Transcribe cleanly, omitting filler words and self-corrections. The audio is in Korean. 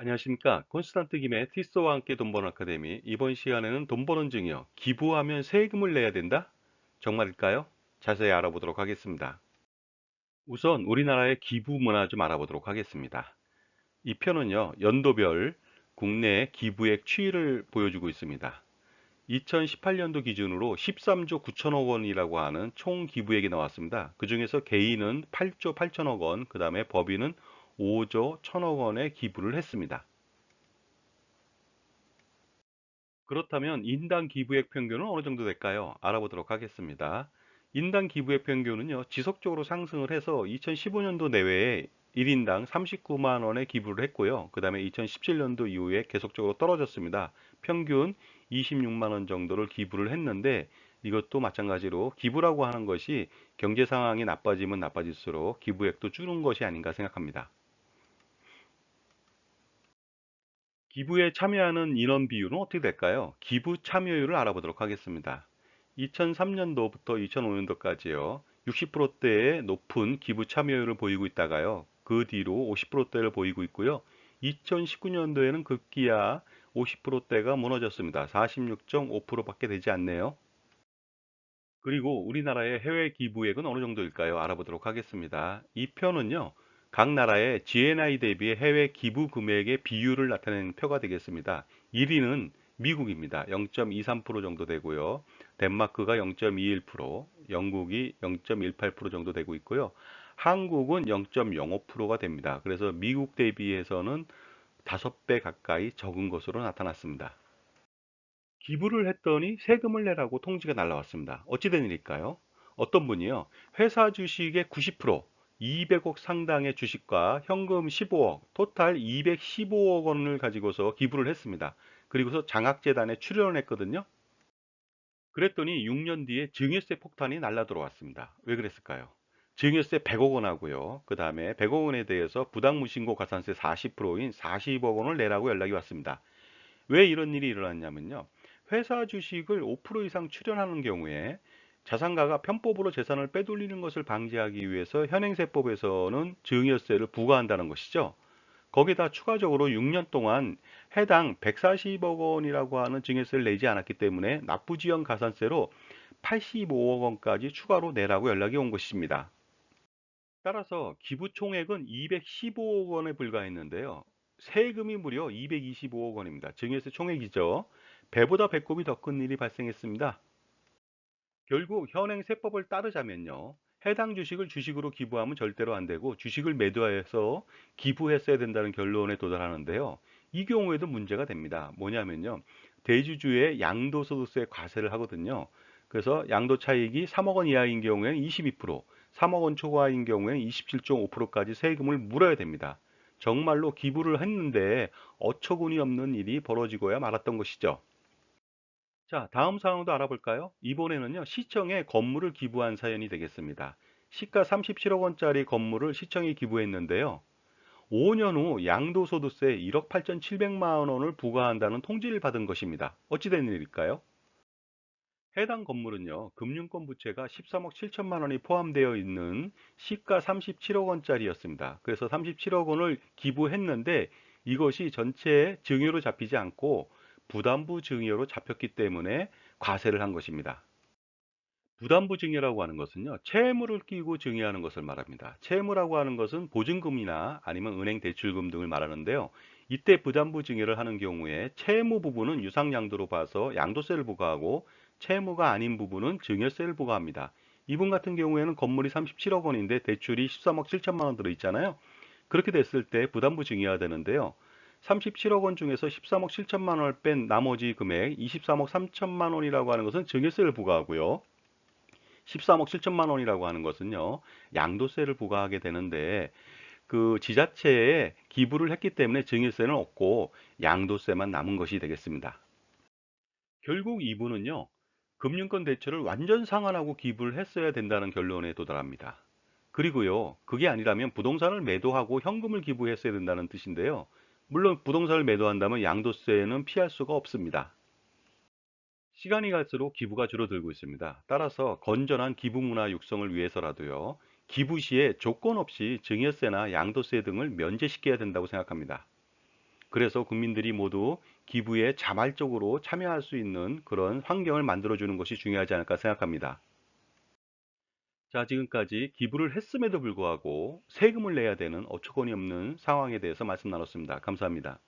안녕하십니까. 콘스탄트 김의 티스와 함께 돈 버는 아카데미. 이번 시간에는 돈 버는 증여, 기부하면 세금을 내야 된다? 정말일까요? 자세히 알아보도록 하겠습니다. 우선 우리나라의 기부 문화 좀 알아보도록 하겠습니다. 이 편은요, 연도별 국내 기부액 추이를 보여주고 있습니다. 2018년도 기준으로 13조 9천억 원이라고 하는 총 기부액이 나왔습니다. 그 중에서 개인은 8조 8천억 원, 그 다음에 법인은 5조 1천억 원의 기부를 했습니다. 그렇다면 인당 기부액 평균은 어느 정도 될까요? 알아보도록 하겠습니다. 인당 기부액 평균은요, 지속적으로 상승을 해서 2015년도 내외에 1인당 39만 원의 기부를 했고요. 그 다음에 2017년도 이후에 계속적으로 떨어졌습니다. 평균 26만 원 정도를 기부를 했는데 이것도 마찬가지로 기부라고 하는 것이 경제 상황이 나빠지면 나빠질수록 기부액도 줄는 것이 아닌가 생각합니다. 기부에 참여하는 인원 비율은 어떻게 될까요? 기부 참여율을 알아보도록 하겠습니다. 2003년도부터 2005년도까지요. 60%대의 높은 기부 참여율을 보이고 있다가요. 그 뒤로 50%대를 보이고 있고요. 2019년도에는 급기야 50%대가 무너졌습니다. 46.5%밖에 되지 않네요. 그리고 우리나라의 해외 기부액은 어느 정도일까요? 알아보도록 하겠습니다. 이 표는요, 각 나라의 GNI 대비 해외 기부 금액의 비율을 나타내는 표가 되겠습니다. 1위는 미국입니다. 0.23% 정도 되고요. 덴마크가 0.21%, 영국이 0.18% 정도 되고 있고요. 한국은 0.05%가 됩니다. 그래서 미국 대비해서는 5배 가까이 적은 것으로 나타났습니다. 기부를 했더니 세금을 내라고 통지가 날라왔습니다. 어찌 된 일일까요? 어떤 분이요. 회사 주식의 90%, 200억 상당의 주식과 현금 15억, 토탈 215억 원을 가지고서 기부를 했습니다. 그리고서 장학재단에 출연을 했거든요. 그랬더니 6년 뒤에 증여세 폭탄이 날라 들어왔습니다. 왜 그랬을까요? 증여세 100억 원 하고요. 그 다음에 100억 원에 대해서 부당무신고 가산세 40%인 40억 원을 내라고 연락이 왔습니다. 왜 이런 일이 일어났냐면요. 회사 주식을 5% 이상 출연하는 경우에 자산가가 편법으로 재산을 빼돌리는 것을 방지하기 위해서 현행세법에서는 증여세를 부과한다는 것이죠. 거기다 추가적으로 6년 동안 해당 140억 원이라고 하는 증여세를 내지 않았기 때문에 납부지연 가산세로 85억 원까지 추가로 내라고 연락이 온 것입니다. 따라서 기부 총액은 215억 원에 불과했는데요. 세금이 무려 225억 원입니다. 증여세 총액이죠. 배보다 배꼽이 더 큰 일이 발생했습니다. 결국 현행 세법을 따르자면요. 해당 주식을 주식으로 기부하면 절대로 안 되고 주식을 매도해서 기부했어야 된다는 결론에 도달하는데요. 이 경우에도 문제가 됩니다. 뭐냐면요. 대주주의 양도소득세 과세를 하거든요. 그래서 양도 차익이 3억 원 이하인 경우에는 22%, 3억 원 초과인 경우에는 27.5%까지 세금을 물어야 됩니다. 정말로 기부를 했는데 어처구니 없는 일이 벌어지고야 말았던 것이죠. 자, 다음 사항도 알아볼까요? 이번에는요, 시청에 건물을 기부한 사연이 되겠습니다. 시가 37억 원짜리 건물을 시청에 기부했는데요. 5년 후 양도소득세 1억 8,700만 원을 부과한다는 통지를 받은 것입니다. 어찌 된 일일까요? 해당 건물은요, 금융권 부채가 13억 7천만 원이 포함되어 있는 시가 37억 원짜리였습니다. 그래서 37억 원을 기부했는데 이것이 전체 증여로 잡히지 않고 부담부 증여로 잡혔기 때문에 과세를 한 것입니다. 부담부 증여라고 하는 것은요, 채무를 끼고 증여하는 것을 말합니다. 채무라고 하는 것은 보증금이나 아니면 은행 대출금 등을 말하는데요. 이때 부담부 증여를 하는 경우에 채무 부분은 유상양도로 봐서 양도세를 부과하고 채무가 아닌 부분은 증여세를 부과합니다. 이분 같은 경우에는 건물이 37억 원인데 대출이 13억 7천만 원 들어 있잖아요. 그렇게 됐을 때 부담부 증여가 되는데요. 37억 원 중에서 13억 7천만 원을 뺀 나머지 금액 23억 3천만 원이라고 하는 것은 증여세를 부과하고요. 13억 7천만 원이라고 하는 것은요, 양도세를 부과하게 되는데, 그 지자체에 기부를 했기 때문에 증여세는 없고 양도세만 남은 것이 되겠습니다. 결국 이분은요, 금융권 대출을 완전 상환하고 기부를 했어야 된다는 결론에 도달합니다. 그리고요, 그게 아니라면 부동산을 매도하고 현금을 기부했어야 된다는 뜻인데요. 물론 부동산을 매도한다면 양도세는 피할 수가 없습니다. 시간이 갈수록 기부가 줄어들고 있습니다. 따라서 건전한 기부 문화 육성을 위해서라도요, 기부 시에 조건 없이 증여세나 양도세 등을 면제시켜야 된다고 생각합니다. 그래서 국민들이 모두 기부에 자발적으로 참여할 수 있는 그런 환경을 만들어주는 것이 중요하지 않을까 생각합니다. 자, 지금까지 기부를 했음에도 불구하고 세금을 내야 되는 어처구니 없는 상황에 대해서 말씀 나눴습니다. 감사합니다.